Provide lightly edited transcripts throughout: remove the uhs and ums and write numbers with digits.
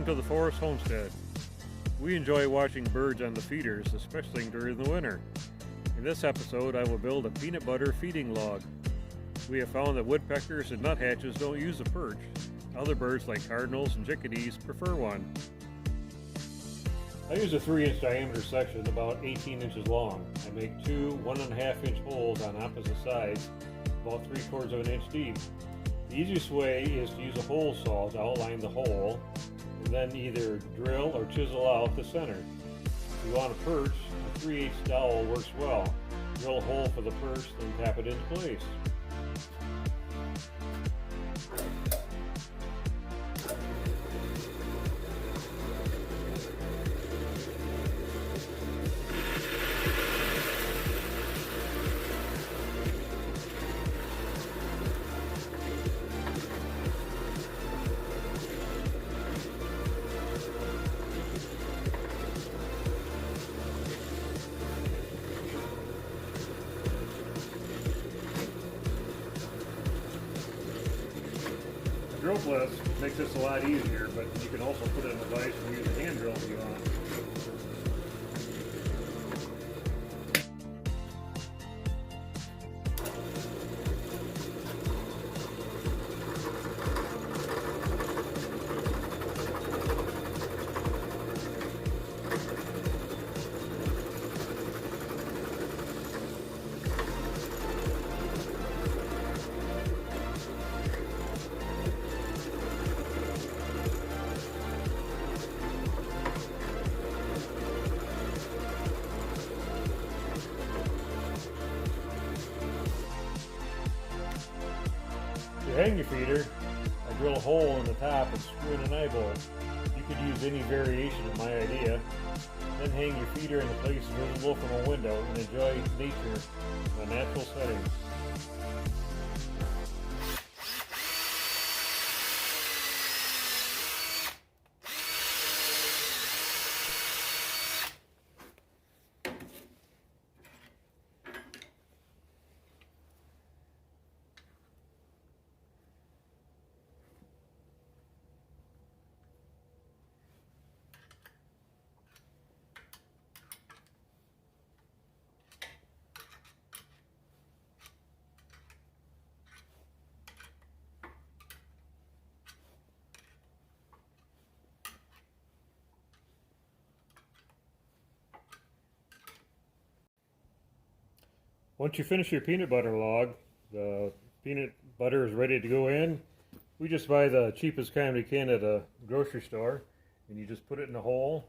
Welcome to the Forest Homestead. We enjoy watching birds on the feeders, especially during the winter. In this episode, I will build a peanut butter feeding log. We have found that woodpeckers and nuthatches don't use a perch. Other birds like cardinals and chickadees prefer one. I use a 3-inch diameter section about 18 inches long. I make two 1.5 inch holes on opposite sides, about 3/4 of an inch deep. The easiest way is to use a hole saw to outline the hole, and then either drill or chisel out the center. If you want a perch, a 3/8 dowel works well. Drill a hole for the perch, then tap it into place. Drill press makes this a lot easier, but you can also put it in a vise and use a hand drill if you want. To hang your feeder, I drill a hole in the top and screw in an eye bolt. You could use any variation of my idea. Then hang your feeder in a place visible from a window and enjoy nature in a natural setting. Once you finish your peanut butter log, the peanut butter is ready to go in. We just buy the cheapest kind we can at a grocery store, and you just put it in a hole,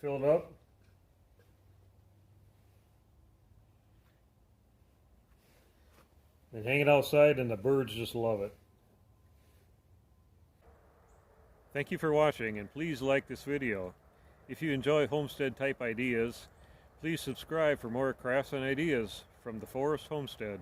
fill it up, and hang it outside, and the birds just love it. Thank you for watching, and please like this video. If you enjoy homestead type ideas, please subscribe for more crafts and ideas from the Forest Homestead.